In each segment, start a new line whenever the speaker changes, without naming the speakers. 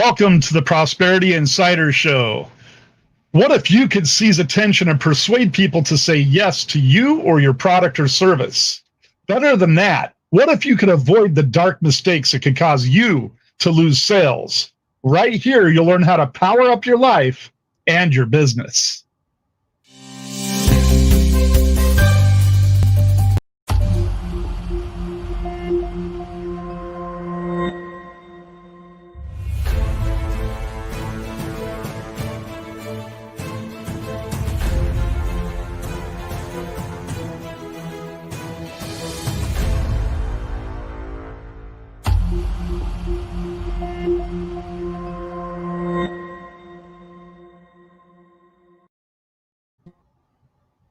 Welcome to the Prosperity Insider Show. What if you could seize attention and persuade people to say yes to you or your product or service? Better than that, what if you could avoid the dark mistakes that could cause you to lose sales? Right here, you'll learn how to power up your life and your business.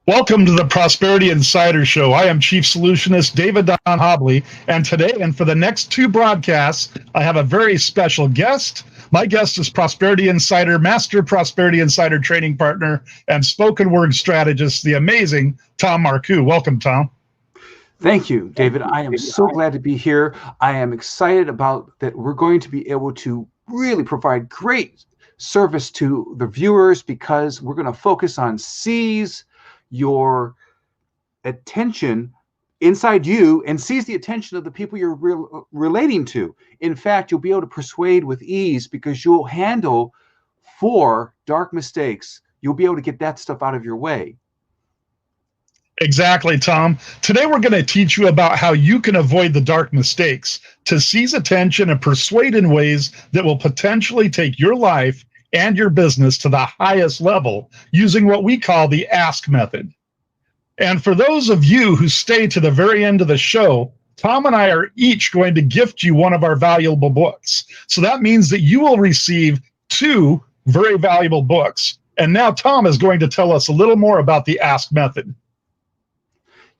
Welcome to the Prosperity Insider Show. I am Chief Solutionist David Don Hobley, and today and for the next two broadcasts, I have a very special guest. My guest is Prosperity Insider, Master Prosperity Insider Training Partner, and spoken word strategist, the amazing Tom Marcoux. Welcome, Tom.
Thank you, David. I am so glad to be here. I am excited about that we're going to be able to really provide great service to the viewers because we're going to focus on seize your attention inside you and seize the attention of the people you're relating to. In fact, you'll be able to persuade with ease because you'll handle 4 dark mistakes. You'll be able to get that stuff out of your way.
Exactly, Tom. Today we're going to teach you about how you can avoid the dark mistakes to seize attention and persuade in ways that will potentially take your life and your business to the highest level using what we call the ask method. And for those of you who stay to the very end of the show, Tom and I are each going to gift you one of our valuable books. So that means that you will receive 2 very valuable books. And now Tom is going to tell us a little more about the ask method.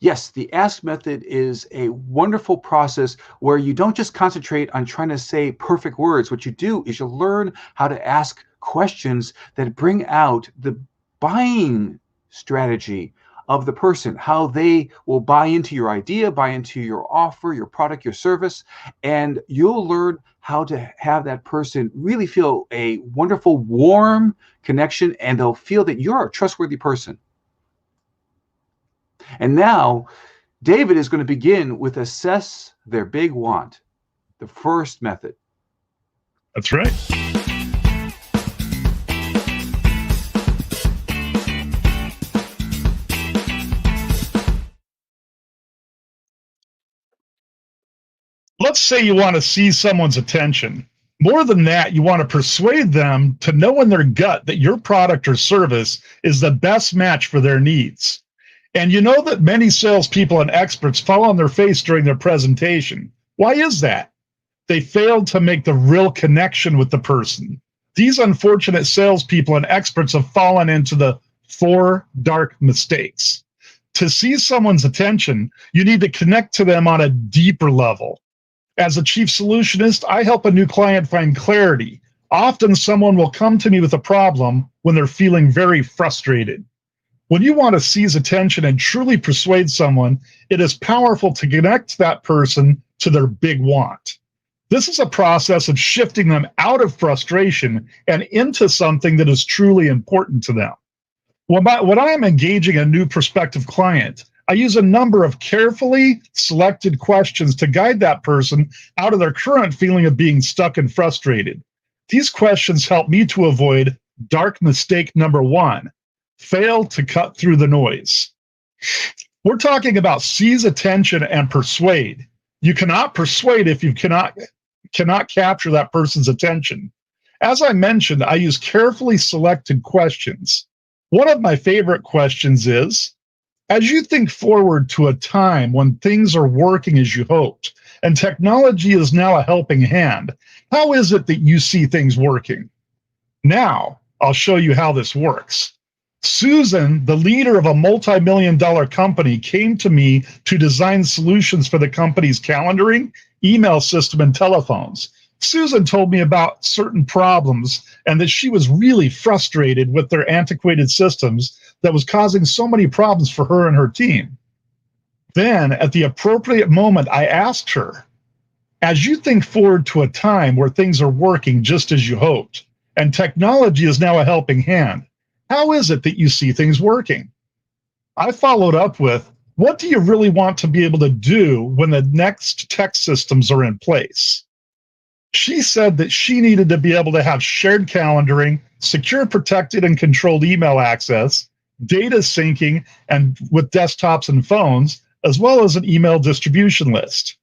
Yes, the ask method is a wonderful process where you don't just concentrate on trying to say perfect words. What you do is you learn how to ask questions that bring out the buying strategy of the person, how they will buy into your idea, buy into your offer, your product, your service, and you'll learn how to have that person really feel a wonderful, warm connection, and they'll feel that you're a trustworthy person. And now, David is going to begin with assess their big want, the first method.
That's right. Let's say you want to seize someone's attention. More than that, you want to persuade them to know in their gut that your product or service is the best match for their needs. And you know that many salespeople and experts fall on their face during their presentation. Why is that? They failed to make the real connection with the person. These unfortunate salespeople and experts have fallen into the 4 dark mistakes. To seize someone's attention, you need to connect to them on a deeper level. As a chief solutionist, I help a new client find clarity. Often someone will come to me with a problem when they're feeling very frustrated. When you want to seize attention and truly persuade someone, it is powerful to connect that person to their big want. This is a process of shifting them out of frustration and into something that is truly important to them. When I am engaging a new prospective client, I use a number of carefully selected questions to guide that person out of their current feeling of being stuck and frustrated. These questions help me to avoid dark mistake number 1. Fail to cut through the noise. We're talking about seize attention and persuade. You cannot persuade if you cannot capture that person's attention. As I mentioned, I use carefully selected questions. One of my favorite questions is, as you think forward to a time when things are working as you hoped, and technology is now a helping hand, how is it that you see things working? Now, I'll show you how this works. Susan, the leader of a multi-million-dollar company, came to me to design solutions for the company's calendaring, email system, and telephones. Susan told me about certain problems and that she was really frustrated with their antiquated systems that was causing so many problems for her and her team. Then, at the appropriate moment, I asked her, As you think forward to a time where things are working just as you hoped, and technology is now a helping hand, how is it that you see things working? I followed up with, what do you really want to be able to do when the next tech systems are in place? She said that she needed to be able to have shared calendaring, secure, protected, and controlled email access, data syncing and with desktops and phones, as well as an email distribution list.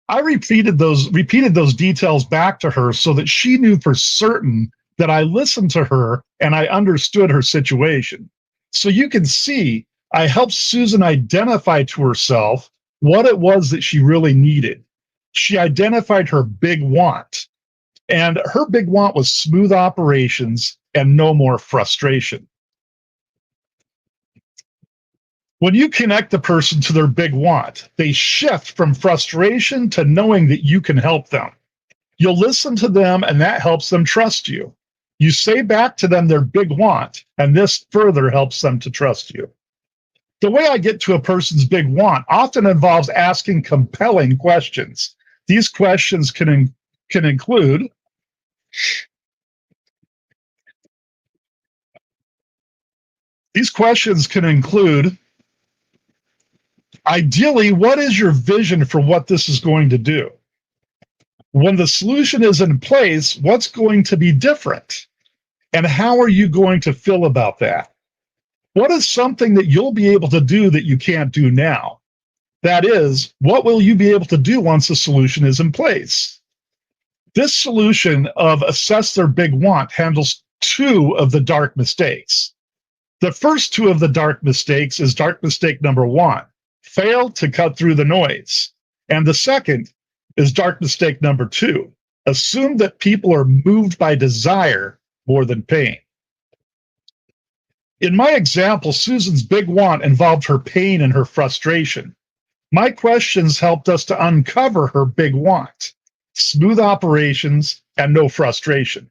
I repeated those details back to her so that she knew for certain that I listened to her and I understood her situation. So you can see I helped Susan identify to herself what it was that she really needed. She identified her big want, and her big want was smooth operations and no more frustration. When you connect the person to their big want, they shift from frustration to knowing that you can help them. You'll listen to them, and that helps them trust you. You say back to them their big want, and this further helps them to trust you. The way I get to a person's big want often involves asking compelling questions. These questions can include, ideally, what is your vision for what this is going to do? When the solution is in place, what's going to be different? And how are you going to feel about that? What is something that you'll be able to do that you can't do now? That is, what will you be able to do once the solution is in place? This solution of assess their big want handles two of the dark mistakes. The first two of the dark mistakes is dark mistake number one, fail to cut through the noise. And the second is dark mistake number two, assume that people are moved by desire more than pain. In my example, Susan's big want involved her pain and her frustration. My questions helped us to uncover her big want, smooth operations, and no frustration.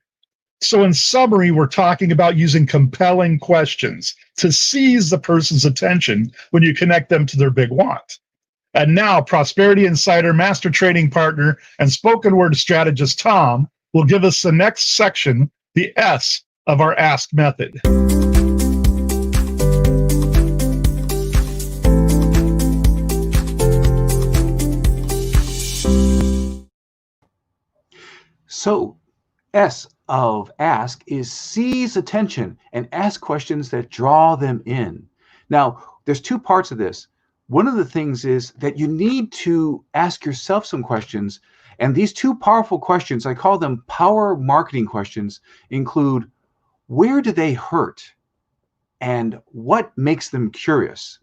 So in summary, we're talking about using compelling questions to seize the person's attention when you connect them to their big want. And now, Prosperity Insider Master Trading Partner and spoken word strategist Tom will give us the next section, the S of our Ask method.
So, S of ask is seize attention and ask questions that draw them in. Now, there's two parts of this. One of the things is that you need to ask yourself some questions. And these two powerful questions, I call them power marketing questions, include where do they hurt and what makes them curious?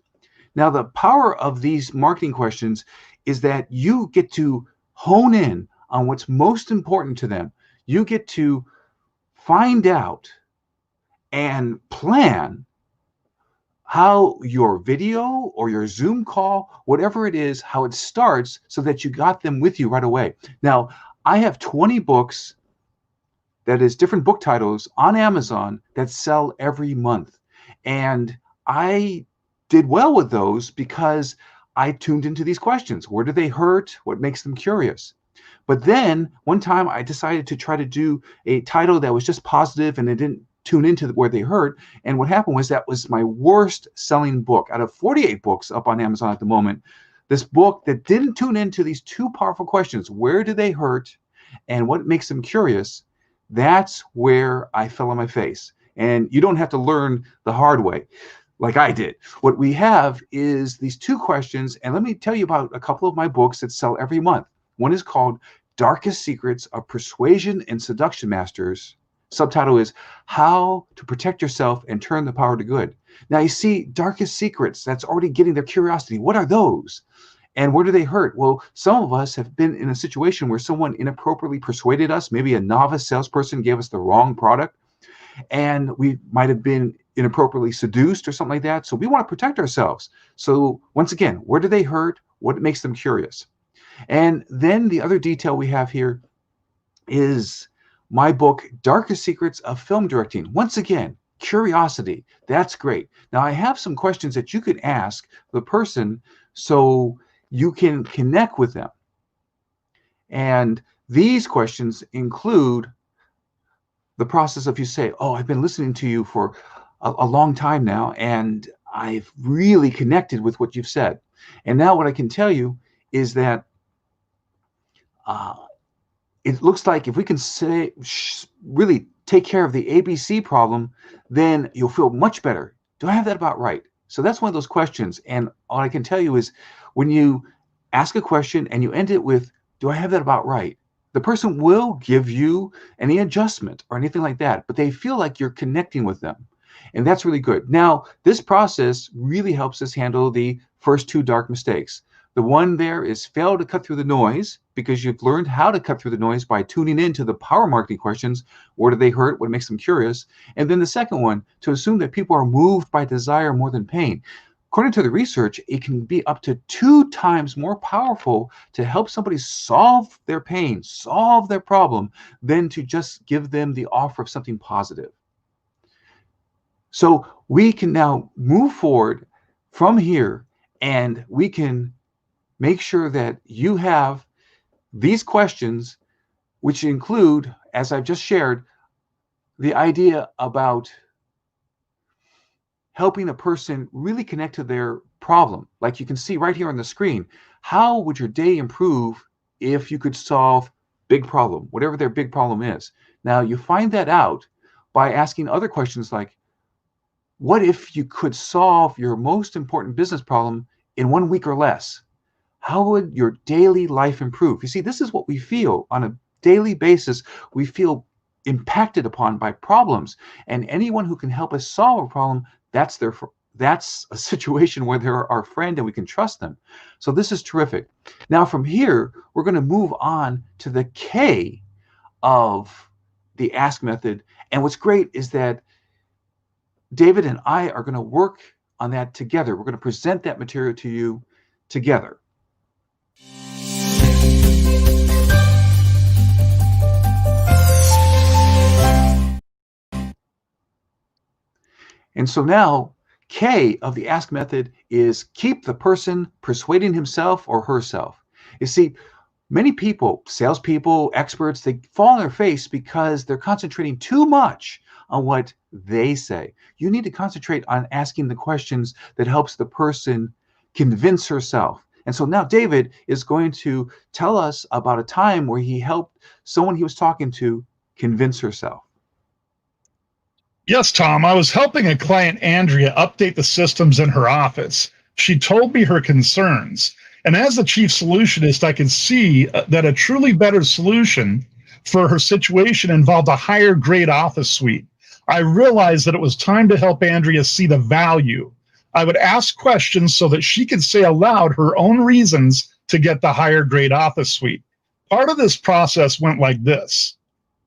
Now, the power of these marketing questions is that you get to hone in on what's most important to them. You get to find out and plan how your video or your Zoom call, whatever it is, how it starts so that you got them with you right away. Now, I have 20 books, that is different book titles on Amazon that sell every month. And I did well with those because I tuned into these questions. Where do they hurt? What makes them curious? But then one time I decided to try to do a title that was just positive and it didn't tune into where they hurt. And what happened was that was my worst selling book out of 48 books up on Amazon at the moment. This book that didn't tune into these two powerful questions, where do they hurt and what makes them curious? That's where I fell on my face. And you don't have to learn the hard way like I did. What we have is these two questions. And let me tell you about a couple of my books that sell every month. One is called Darkest Secrets of Persuasion and Seduction Masters. Subtitle is How to Protect Yourself and Turn the Power to Good. Now you see, darkest secrets, that's already getting their curiosity. What are those? And where do they hurt? Well, some of us have been in a situation where someone inappropriately persuaded us. Maybe a novice salesperson gave us the wrong product, and we might have been inappropriately seduced or something like that. So we want to protect ourselves. So once again, where do they hurt? What makes them curious? And then the other detail we have here is my book, Darkest Secrets of Film Directing. Once again, curiosity. That's great. Now, I have some questions that you can ask the person so you can connect with them. And these questions include the process of you say, oh, I've been listening to you for a long time now, and I've really connected with what you've said. And now what I can tell you is that uh, it looks like if we can say really take care of the ABC problem, then you'll feel much better. Do I have that about right? So that's one of those questions. And all I can tell you is when you ask a question and you end it with, do I have that about right? The person will give you any adjustment or anything like that, but they feel like you're connecting with them. And that's really good. Now, this process really helps us handle the first two dark mistakes. The one there is fail to cut through the noise, because you've learned how to cut through the noise by tuning into the power marketing questions. Where do they hurt? What makes them curious? And then the second one, to assume that people are moved by desire more than pain. According to the research, it can be up to 2 times more powerful to help somebody solve their pain, solve their problem, than to just give them the offer of something positive. So we can now move forward from here, and we can make sure that you have these questions, which include, as I've just shared, the idea about helping a person really connect to their problem. Like you can see right here on the screen, how would your day improve if you could solve big problem, whatever their big problem is? Now you find that out by asking other questions like, what if you could solve your most important business problem in 1 week or less? How would your daily life improve? You see, this is what we feel on a daily basis. We feel impacted upon by problems, and anyone who can help us solve a problem, that's a situation where they're our friend and we can trust them. So this is terrific. Now from here, we're going to move on to the K of the ask method. And what's great is that David and I are going to work on that together. We're going to present that material to you together. And so now, K of the ask method is keep the person persuading himself or herself. You see, many people, salespeople, experts, they fall on their face because they're concentrating too much on what they say. You need to concentrate on asking the questions that helps the person convince herself. And so now David is going to tell us about a time where he helped someone he was talking to convince herself.
Yes, Tom, I was helping a client, Andrea, update the systems in her office. She told me her concerns. And as the chief solutionist, I can see that a truly better solution for her situation involved a higher grade office suite. I realized that it was time to help Andrea see the value. I would ask questions so that she could say aloud her own reasons to get the higher grade office suite. Part of this process went like this.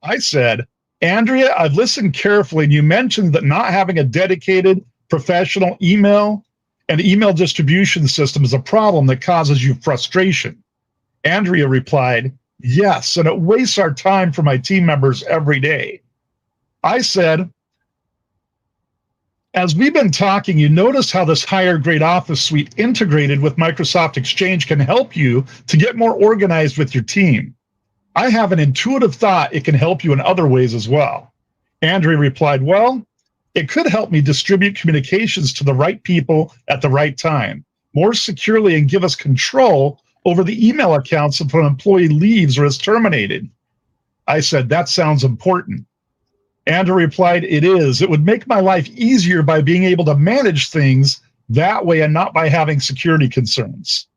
I said, Andrea, I've listened carefully, and you mentioned that not having a dedicated professional email and email distribution system is a problem that causes you frustration. Andrea replied, yes, and it wastes our time for my team members every day. I said, as we've been talking, you notice how this higher grade office suite integrated with Microsoft Exchange can help you to get more organized with your team. I have an intuitive thought it can help you in other ways as well. Andrea replied, well, it could help me distribute communications to the right people at the right time, more securely, and give us control over the email accounts if an employee leaves or is terminated. I said, that sounds important. Andrea replied, it is. It would make my life easier by being able to manage things that way and not by having security concerns.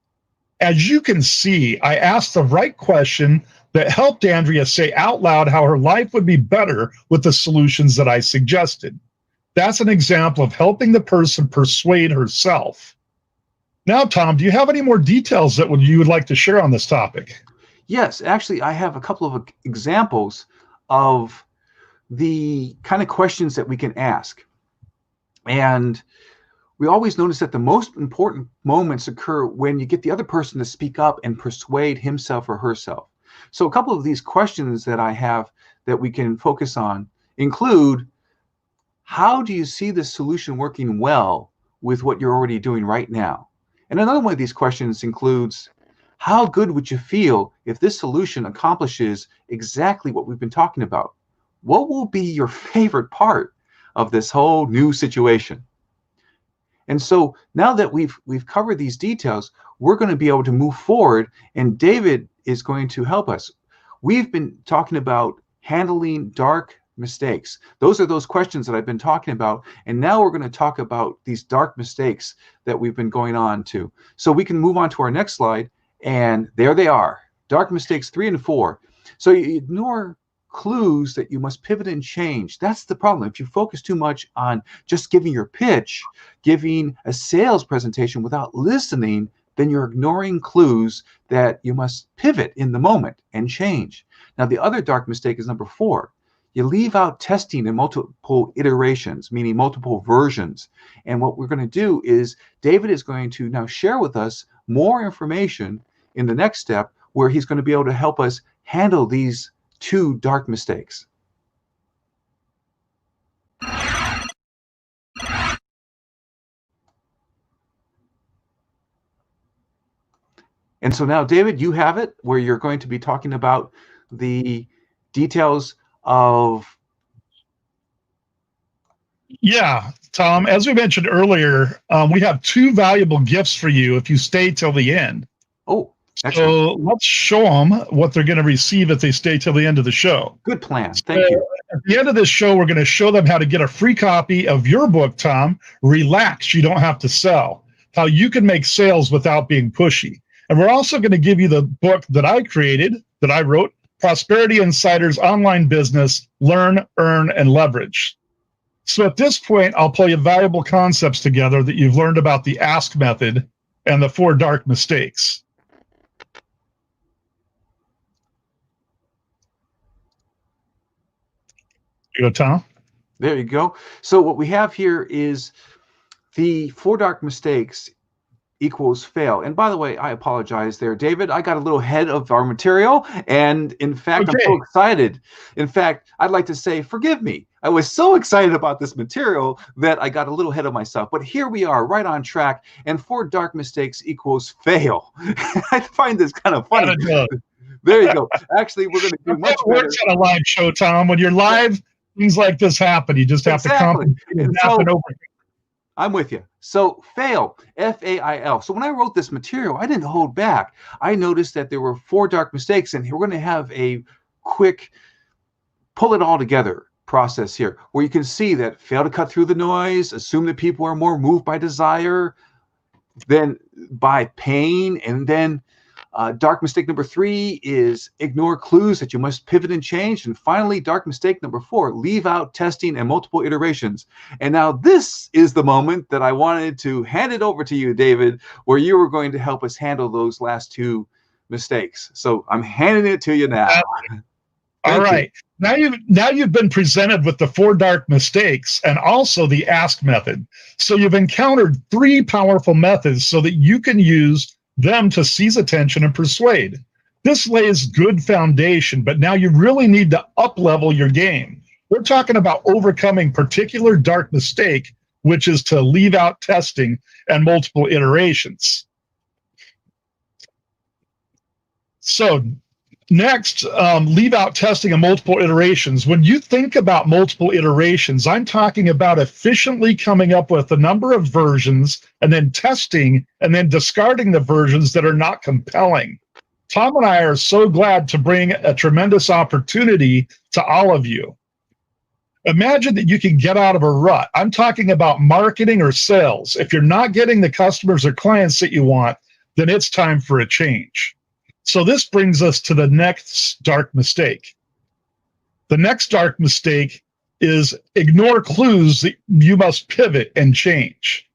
As you can see, I asked the right question that helped Andrea say out loud how her life would be better with the solutions that I suggested. That's an example of helping the person persuade herself. Now, Tom, do you have any more details that you would like to share on this topic?
Yes, actually, I have a couple of examples of the kind of questions that we can ask. And we always notice that the most important moments occur when you get the other person to speak up and persuade himself or herself. So a couple of these questions that I have that we can focus on include, how do you see the solution working well with what you're already doing right now? And another one of these questions includes, How good would you feel if this solution accomplishes exactly what we've been talking about? What will be your favorite part of this whole new situation? And so now that we've covered these details, we're going to be able to move forward, and David is going to help us. We've been talking about handling dark mistakes. Those are those questions that I've been talking about, and now we're going to talk about these dark mistakes that we've been going on to. So we can move on to our next slide, and there they are. Dark mistakes 3 and 4. So you ignore clues that you must pivot and change. That's the problem. If you focus too much on just giving your pitch, giving a sales presentation without listening, then you're ignoring clues that you must pivot in the moment and change. Now, the other dark mistake is number 4. You leave out testing in multiple iterations, meaning multiple versions. And what we're going to do is David is going to now share with us more information in the next step, where he's going to be able to help us handle these 2 dark mistakes. And so now, David, you have it, where you're going to be talking about the details of...
Yeah, Tom, as we mentioned earlier, we have 2 valuable gifts for you if you stay till the end.
Oh, excellent.
So let's show them what they're going to receive if they stay till the end of the show.
Good plan. Thank you.
At the end of this show, we're going to show them how to get a free copy of your book, Tom, Relax, You Don't Have to Sell, how you can make sales without being pushy. And we're also going to give you the book that I created, that I wrote, Prosperity Insider's Online Business, Learn, Earn, and Leverage. So at this point, I'll pull you valuable concepts together that you've learned about the ask method and the 4 dark mistakes. You go, Tom?
There you go. So what we have here is the 4 dark mistakes equals fail. And by the way, I apologize there, David. I got a little ahead of our material. And in fact, I'm so excited. In fact, I'd like to say, forgive me. I was so excited about this material that I got a little ahead of myself. But here we are, right on track. And 4 dark mistakes equals fail. I find this kind of funny. There you go. Actually, we're going to do much better.
It works on a live show, Tom. When you're live, things like this happen. You just have to compensate and happen over.
I'm with you. So fail, F-A-I-L. So when I wrote this material, I didn't hold back. I noticed that there were 4 dark mistakes, and we're going to have a quick pull it all together process here, where you can see that fail to cut through the noise, assume that people are more moved by desire than by pain, and then dark mistake number 3 is ignore clues that you must pivot and change. And finally, dark mistake number 4, leave out testing and multiple iterations. And now this is the moment that I wanted to hand it over to you, David, where you were going to help us handle those last 2 mistakes. So I'm handing it to you now.
All right. Now you've been presented with the 4 dark mistakes and also the ask method. So you've encountered 3 powerful methods so that you can use them to seize attention and persuade. This lays good foundation, but now you really need to up-level your game. We're talking about overcoming particular dark mistake, which is to leave out testing and multiple iterations. So next, leave out testing and multiple iterations. When you think about multiple iterations, I'm talking about efficiently coming up with a number of versions and then testing and then discarding the versions that are not compelling. Tom and I are so glad to bring a tremendous opportunity to all of you. Imagine that you can get out of a rut. I'm talking about marketing or sales. If you're not getting the customers or clients that you want, then it's time for a change. So this brings us to the next dark mistake. The next dark mistake is ignore clues that you must pivot and change.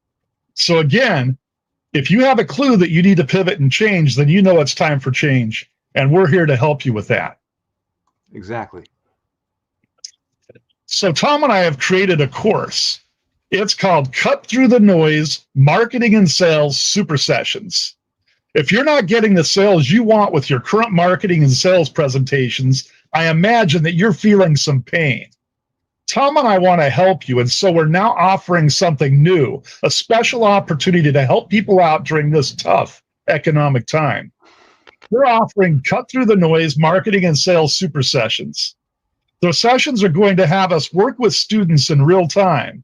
So again, if you have a clue that you need to pivot and change, then you know it's time for change. And we're here to help you with that.
Exactly.
So Tom and I have created a course. It's called Cut Through the Noise, Marketing and Sales Super Sessions. If you're not getting the sales you want with your current marketing and sales presentations, I imagine that you're feeling some pain. Tom and I want to help you, and so we're now offering something new, a special opportunity to help people out during this tough economic time. We're offering cut through the noise marketing and sales super sessions. The sessions are going to have us work with students in real time.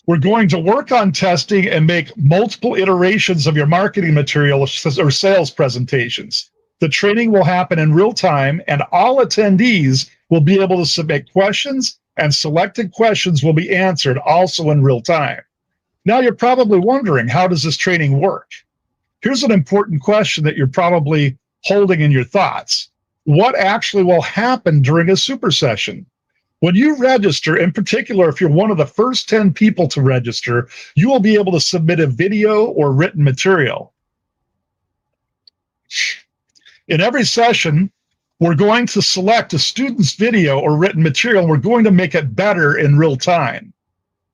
We're going to work on testing and make multiple iterations of your marketing material or sales presentations. The training will happen in real time, and all attendees will be able to submit questions, and selected questions will be answered also in real time. Now you're probably wondering, how does this training work? Here's an important question that you're probably holding in your thoughts. What actually will happen during a super session? When you register, in particular, if you're one of the first 10 people to register, you will be able to submit a video or written material. In every session, we're going to select a student's video or written material, and we're going to make it better in real time.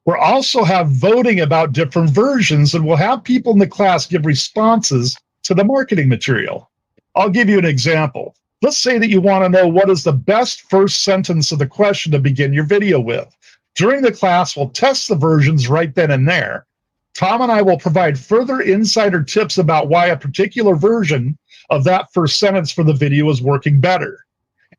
We'll also have voting about different versions, and we'll have people in the class give responses to the marketing material. I'll give you an example. Let's say that you want to know what is the best first sentence of the question to begin your video with. During the class, we'll test the versions right then and there. Tom and I will provide further insider tips about why a particular version of that first sentence for the video is working better.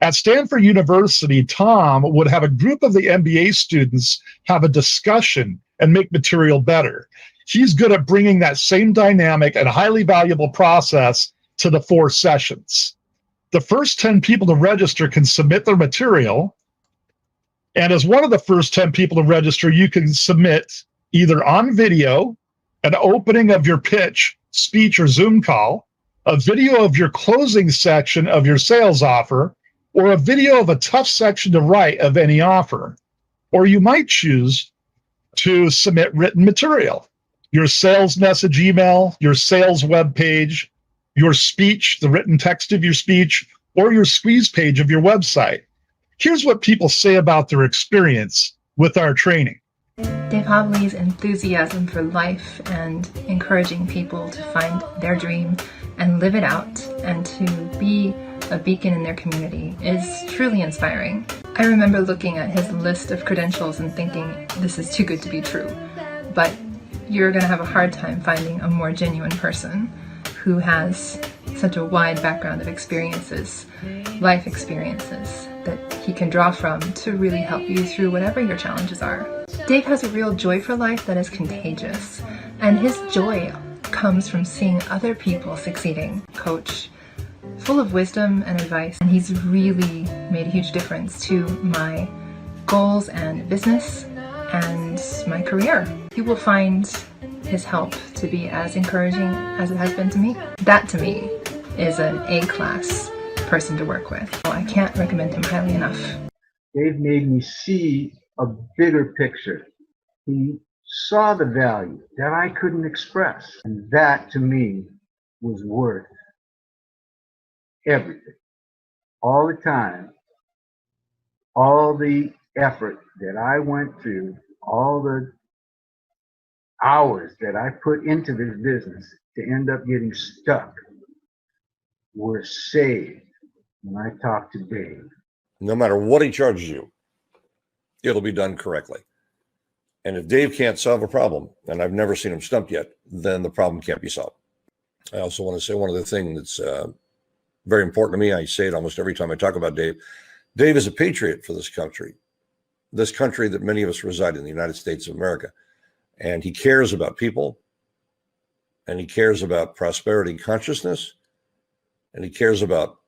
At Stanford University, Tom would have a group of the MBA students have a discussion and make material better. He's good at bringing that same dynamic and highly valuable process to the 4 sessions. The first 10 people to register can submit their material. And as one of the first 10 people to register, you can submit either on video, an opening of your pitch, speech, or Zoom call, a video of your closing section of your sales offer, or a video of a tough section to write of any offer. Or you might choose to submit written material, your sales message email, your sales web page, your speech, the written text of your speech, or your squeeze page of your website. Here's what people say about their experience with our training.
Dave Hobley's enthusiasm for life and encouraging people to find their dream and live it out and to be a beacon in their community is truly inspiring. I remember looking at his list of credentials and thinking, this is too good to be true. But you're going to have a hard time finding a more genuine person who has such a wide background of experiences, life experiences, that he can draw from to really help you through whatever your challenges are. Dave has a real joy for life that is contagious, and his joy comes from seeing other people succeeding. Coach, full of wisdom and advice, and he's really made a huge difference to my goals and business and my career. You will find his help to be as encouraging as it has been to me. That to me is an A-class person to work with. I can't recommend him highly enough.
Dave made me see a bigger picture. He saw the value that I couldn't express, and that to me was worth everything. All the time, all the effort that I went through, all the hours that I put into this business to end up getting stuck were saved when I talked to Dave.
No matter what he charges you, it'll be done correctly. And if Dave can't solve a problem, and I've never seen him stumped yet, then the problem can't be solved. I also want to say one other thing that's very important to me. I say it almost every time I talk about Dave. Dave is a patriot for this country that many of us reside in, the United States of America. And he cares about people, and he cares about prosperity and consciousness, and he cares about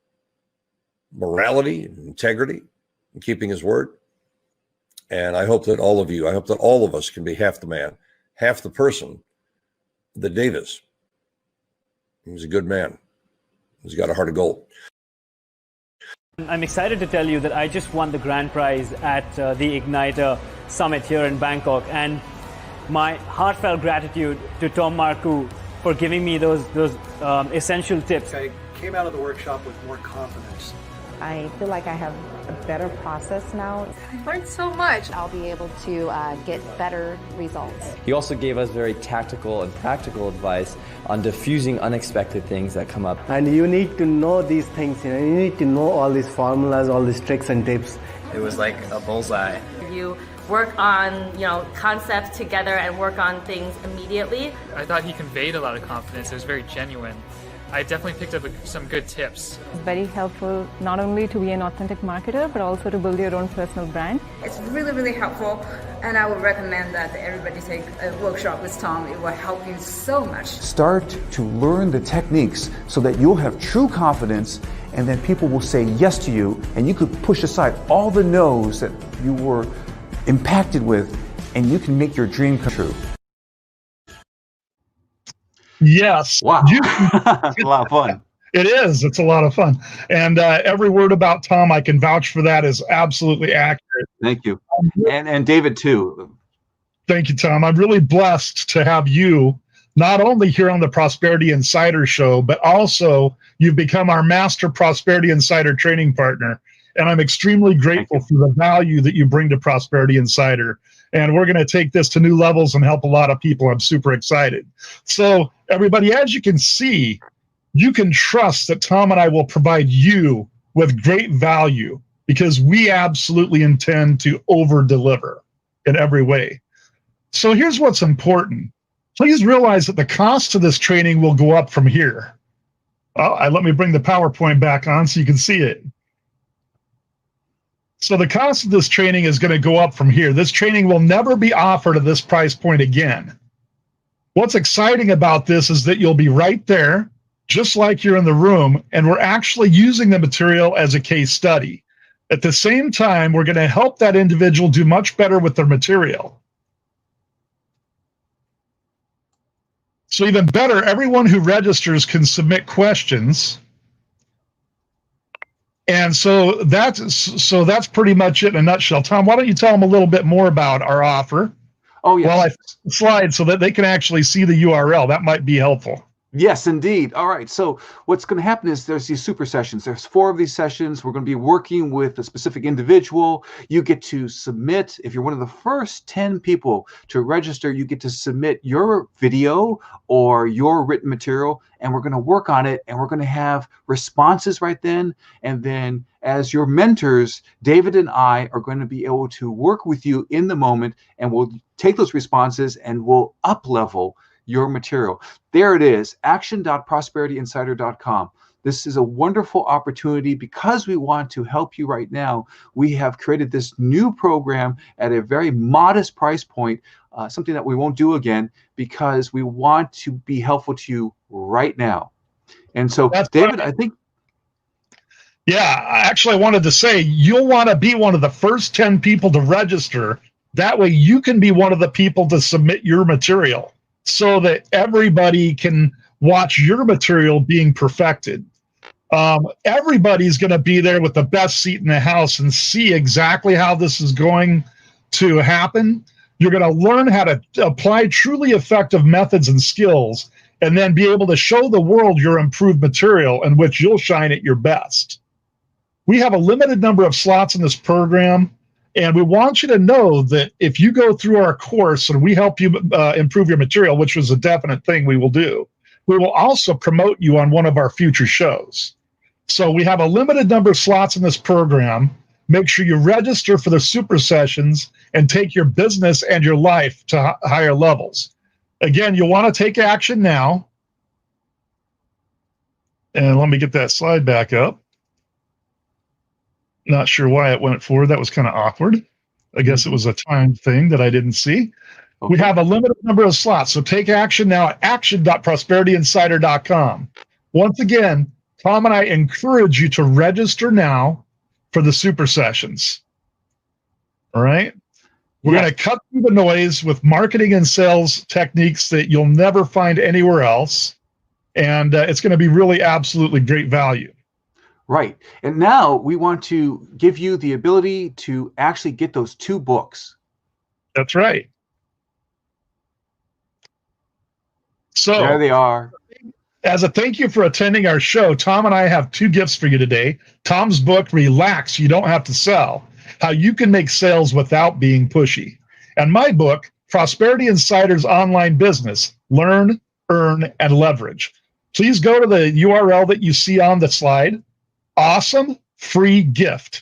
morality and integrity and keeping his word. And I hope that all of us can be half the man, half the person that Dave is. He's a good man. He's got a heart of gold.
I'm excited to tell you that I just won the grand prize at the Igniter Summit here in Bangkok. And my heartfelt gratitude to Tom Marcoux for giving me those essential tips.
I came out of the workshop with more confidence.
I feel like I have a better process now.
I learned so much.
I'll be able to get better results.
He also gave us very tactical and practical advice on diffusing unexpected things that come up.
And you need to know these things, you need to know all these formulas, all these tricks and tips.
It was like a bullseye.
You work on, concepts together and work on things immediately.
I thought he conveyed a lot of confidence. It was very genuine. I definitely picked up some good tips.
It's very helpful not only to be an authentic marketer, but also to build your own personal brand.
It's really, really helpful, and I would recommend that everybody take a workshop with Tom. It will help you so much.
Start to learn the techniques so that you'll have true confidence, and then people will say yes to you, and you could push aside all the no's that you were impacted with, and you can make your dream come true.
Yes.
Wow. It's a lot of fun.
It is. It's a lot of fun. And every word about Tom, I can vouch for that, is absolutely accurate.
Thank you. And David, too.
Thank you, Tom. I'm really blessed to have you not only here on the Prosperity Insider Show, but also you've become our Master Prosperity Insider training partner. And I'm extremely grateful for the value that you bring to Prosperity Insider. And we're going to take this to new levels and help a lot of people. I'm super excited. So everybody, as you can see, you can trust that Tom and I will provide you with great value, because we absolutely intend to over-deliver in every way. So here's what's important. Please realize that the cost of this training will go up from here. Let me bring the PowerPoint back on so you can see it. So the cost of this training is going to go up from here. This training will never be offered at this price point again. What's exciting about this is that you'll be right there, just like you're in the room, and we're actually using the material as a case study. At the same time, we're going to help that individual do much better with their material. So even better, everyone who registers can submit questions. And so that's pretty much it in a nutshell. Tom, why don't you tell them a little bit more about our offer?
Oh, yes.
While I slide so that they can actually see the URL. That might be helpful.
Yes, indeed. All right. So what's going to happen is there's these super sessions. There's 4 of these sessions. We're going to be working with a specific individual. You get to submit. If you're one of the first 10 people to register, you get to submit your video or your written material, and we're going to work on it, and we're going to have responses right then. And then as your mentors, David and I are going to be able to work with you in the moment, and we'll take those responses and we'll up-level your material. There it is, action.prosperityinsider.com. This is a wonderful opportunity because we want to help you right now. We have created this new program at a very modest price point, something that we won't do again, because we want to be helpful to you right now. And so, that's David, right. I think.
Yeah, actually, I wanted to say you'll want to be one of the first 10 people to register. That way you can be one of the people to submit your material, so that everybody can watch your material being perfected. Everybody's going to be there with the best seat in the house and see exactly how this is going to happen. You're going to learn how to apply truly effective methods and skills, and then be able to show the world your improved material in which you'll shine at your best. We have a limited number of slots in this program. And we want you to know that if you go through our course and we help you improve your material, which was a definite thing we will do, we will also promote you on one of our future shows. So we have a limited number of slots in this program. Make sure you register for the super sessions and take your business and your life to higher levels. Again, you'll want to take action now. And let me get that slide back up. Not sure why it went forward. That was kind of awkward. I guess it was a time thing that I didn't see. Okay. We have a limited number of slots, so take action now at action.prosperityinsider.com. Once again, Tom and I encourage you to register now for the super sessions. All right? We're going to cut through the noise with marketing and sales techniques that you'll never find anywhere else, and it's going to be really absolutely great value.
Right. And now we want to give you the ability to actually get those 2 books.
That's right. So
there they are.
As a thank you for attending our show, Tom and I have 2 gifts for you today. Tom's book, Relax, You Don't Have to Sell, How You Can Make Sales Without Being Pushy. And my book, Prosperity Insider's Online Business, Learn, Earn, and Leverage. Please go to the URL that you see on the slide. Awesome free gift.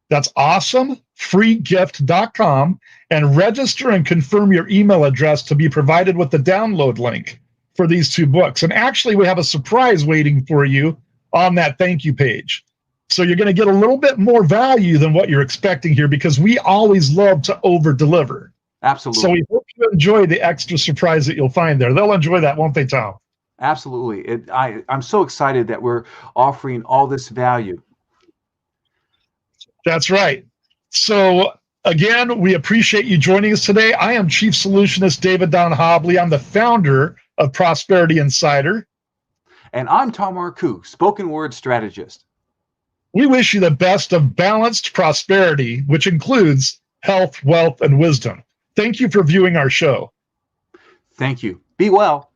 That's awesome freegift.com and register and confirm your email address to be provided with the download link for these 2 books. And actually, we have a surprise waiting for you on that thank you page. So you're going to get a little bit more value than what you're expecting here, because we always love to over deliver.
Absolutely.
So we hope you enjoy the extra surprise that you'll find there. They'll enjoy that, won't they, Tom?
Absolutely. I'm so excited that we're offering all this value.
That's right. So again, we appreciate you joining us today. I am Chief Solutionist David Don Hobley. I'm the founder of Prosperity Insider.
And I'm Tom Marcoux, spoken word strategist.
We wish you the best of balanced prosperity, which includes health, wealth, and wisdom. Thank you for viewing our show.
Thank you. Be well.